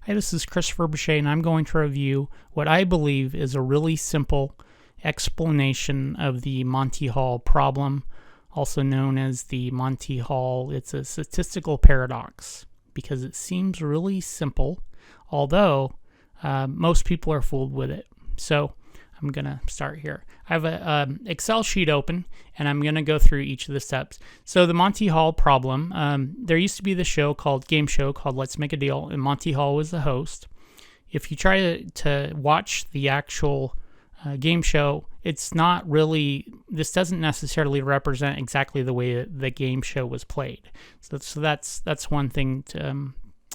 Hi, this is Chrisferb, and I'm going to review what I believe is a really simple explanation of the Monty Hall problem, also known as the Monty Hall. It's a statistical paradox because it seems really simple, although most people are fooled with it. So I'm going to start here. I have an Excel sheet open, and I'm going to go through each of the steps. So the Monty Hall problem, there used to be the game show called Let's Make a Deal, and Monty Hall was the host. If you try to watch the actual game show, it's not really, this doesn't necessarily represent exactly the way the game show was played. So that's one thing to,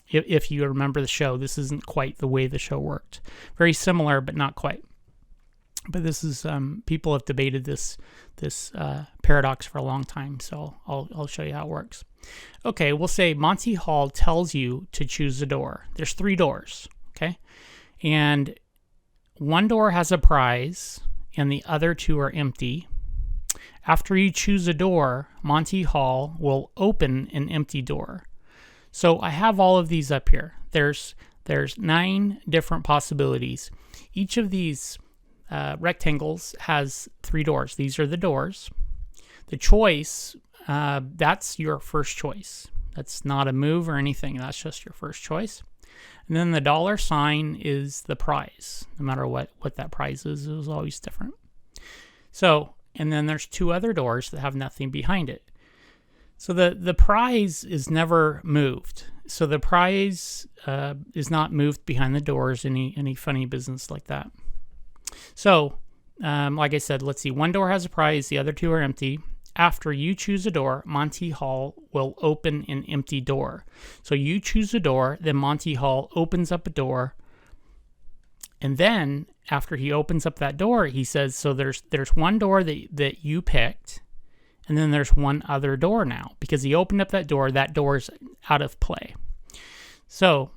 if you remember the show, this isn't quite the way the show worked. Very similar, but not quite. But this is, people have debated this paradox for a long time, so I'll show you how it works. Okay, we'll say Monty Hall tells you to choose a door. There's 3 doors, okay? And one door has a prize, and the other 2 are empty. After you choose a door, Monty Hall will open an empty door. So I have all of these up here. There's 9 different possibilities. Each of these rectangles has 3 doors. These are the doors. The choice, that's your first choice. That's not a move or anything. That's just your first choice. And then the dollar sign is the prize. No matter what that prize is, it was always different. So, and then there's 2 other doors that have nothing behind it. So the prize is never moved. So the prize is not moved behind the doors, any funny business like that. So, like I said, let's see. One door has a prize, the other 2 are empty. After you choose a door, Monty Hall will open an empty door. So you choose a door, then Monty Hall opens up a door, and then after he opens up that door, he says, so there's one door that you picked, and then there's one other door now. Because he opened up that door's out of play. So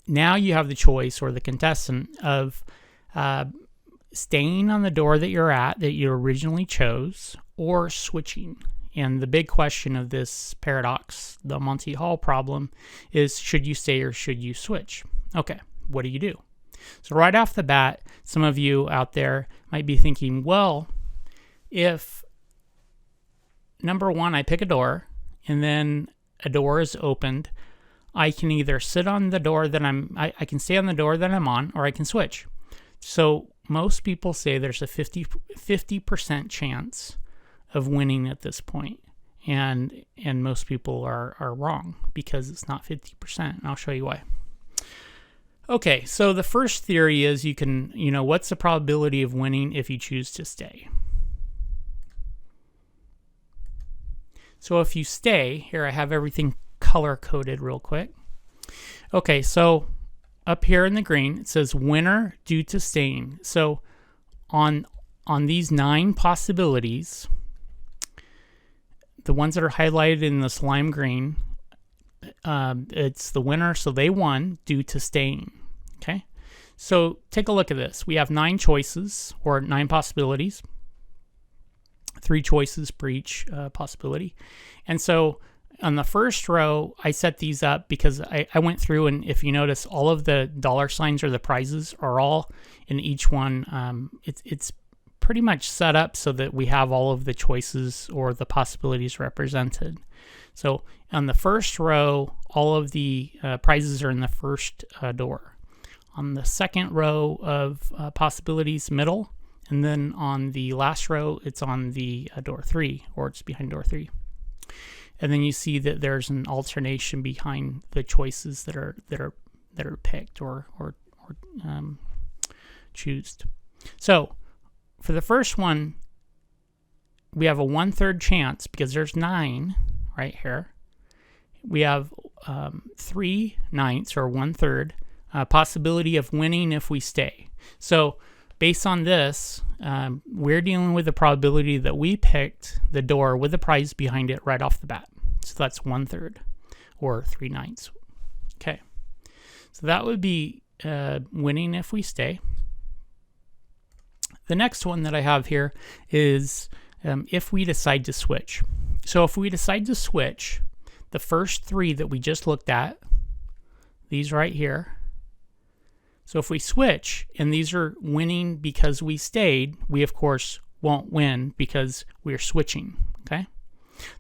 now you have the choice, or the contestant, of staying on the door that you're at, that you originally chose, or switching. And the big question of this paradox, the Monty Hall problem, is should you stay or should you switch? Okay, what do you do? So right off the bat, some of you out there might be thinking, well, if number 1, I pick a door, and then a door is opened, I can either sit on the door that I can stay on the door that I'm on, or I can switch. So most people say there's a 50% chance of winning at this point. And most people are wrong because it's not 50%. And I'll show you why. Okay, so the first theory is what's the probability of winning if you choose to stay? So if you stay, here I have everything color-coded real quick. Okay, so up here in the green, it says winner due to staying. So on these 9 possibilities, the ones that are highlighted in this lime green, it's the winner, so they won due to staying. Okay, so take a look at this. We have 9 choices, or 9 possibilities, 3 choices per each possibility. And so on the first row, I set these up because I went through, and if you notice, all of the dollar signs or the prizes are all in each one. It's pretty much set up so that we have all of the choices or the possibilities represented. So on the first row, all of the prizes are in the first door. On the second row of possibilities, middle, and then on the last row, it's on the door 3, or it's behind door 3. And then you see that there's an alternation behind the choices that are picked or chosen. So for the first one, we have a 1/3 chance because there's 9 right here. We have 3/9 or 1/3 possibility of winning if we stay. So based on this, we're dealing with the probability that we picked the door with the prize behind it right off the bat. So that's 1/3 or 3/9. Okay, so that would be winning if we stay. The next one that I have here is if we decide to switch. So if we decide to switch, the first 3 that we just looked at, these right here. So if we switch, and these are winning because we stayed, we of course won't win because we're switching, okay?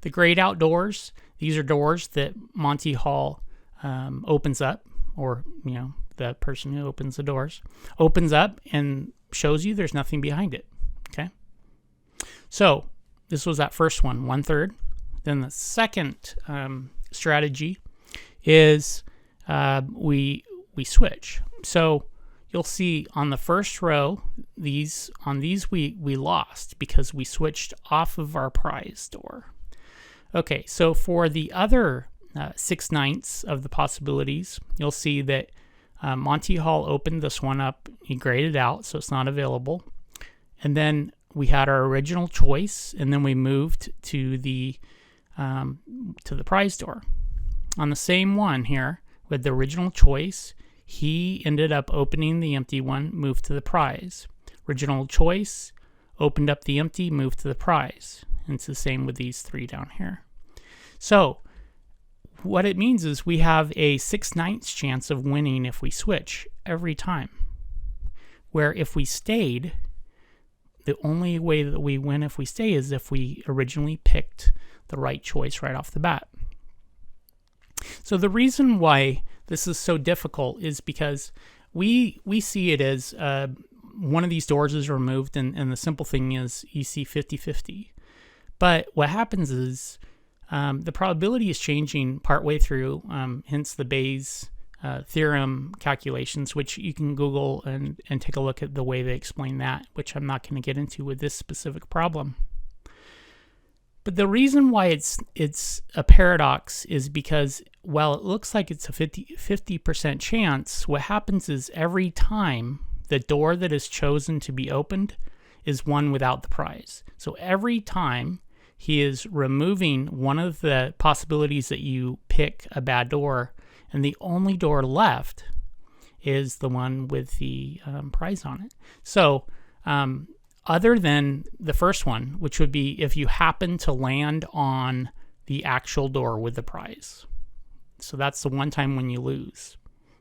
The grayed out doors, these are doors that Monty Hall opens up, or, you know, the person who opens the doors, opens up and shows you there's nothing behind it, okay? So this was that first one, 1/3. Then the second strategy is we switch. So you'll see on the first row, we lost because we switched off of our prize door. Okay, so for the other 6/9 of the possibilities, you'll see that Monty Hall opened this one up. He grayed it out, so it's not available. And then we had our original choice, and then we moved to the prize door. On the same one here, with the original choice, he ended up opening the empty one, moved to the prize. Original choice, opened up the empty, moved to the prize. And it's the same with these 3 down here. So what it means is we have a 6/9 chance of winning if we switch every time. Where if we stayed, the only way that we win if we stay is if we originally picked the right choice right off the bat. So the reason why this is so difficult is because we see it as one of these doors is removed, and the simple thing is you see 50-50. But what happens is the probability is changing partway through, hence the Bayes theorem calculations, which you can Google and take a look at the way they explain that, which I'm not going to get into with this specific problem. But the reason why it's a paradox is because while it looks like it's a 50% chance, what happens is every time the door that is chosen to be opened is one without the prize. So every time he is removing one of the possibilities that you pick a bad door, and the only door left is the one with the prize on it. So other than the first one, which would be if you happen to land on the actual door with the prize. So that's the one time when you lose,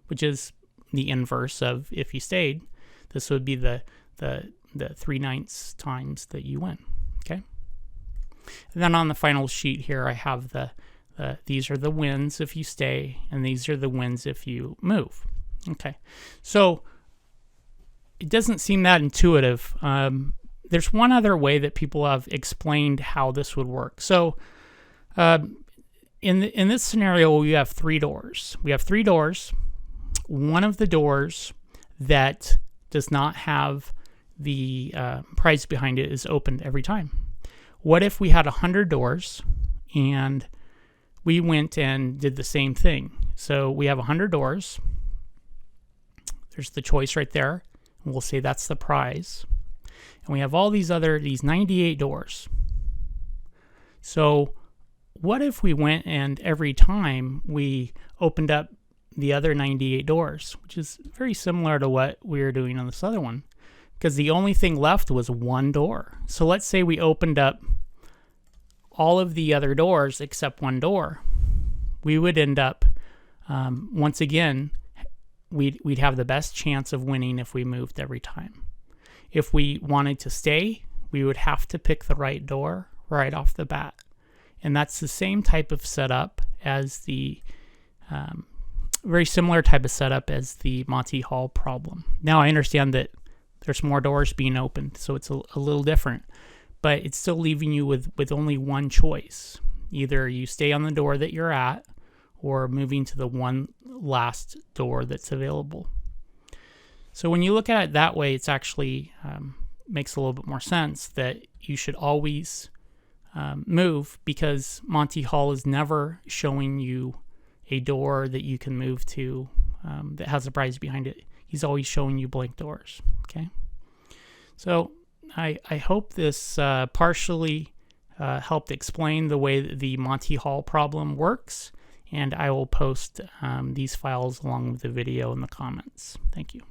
which is the inverse of if you stayed. This would be the 3/9 times that you win, okay? And then on the final sheet here, I have these are the wins if you stay, and these are the wins if you move, okay? So it doesn't seem that intuitive. There's one other way that people have explained how this would work. So in this scenario, we have 3 doors. We have 3 doors. One of the doors that does not have the prize behind it is opened every time. What if we had 100 doors and we went and did the same thing? So we have 100 doors. There's the choice right there. We'll say that's the prize. And we have all these 98 doors. So what if we went and every time we opened up the other 98 doors, which is very similar to what we were doing on this other one, because the only thing left was one door. So let's say we opened up all of the other doors except one door. We would end up, once again, we'd have the best chance of winning if we moved every time. If we wanted to stay, we would have to pick the right door right off the bat. And that's the same type of setup as the, very similar type of setup as the Monty Hall problem. Now I understand that there's more doors being opened, so it's a little different, but it's still leaving you with only one choice. Either you stay on the door that you're at, or moving to the one last door that's available. So when you look at it that way, it's actually makes a little bit more sense that you should always move, because Monty Hall is never showing you a door that you can move to that has a prize behind it. He's always showing you blank doors, okay? So I hope this partially helped explain the way that the Monty Hall problem works, and I will post these files along with the video in the comments. Thank you.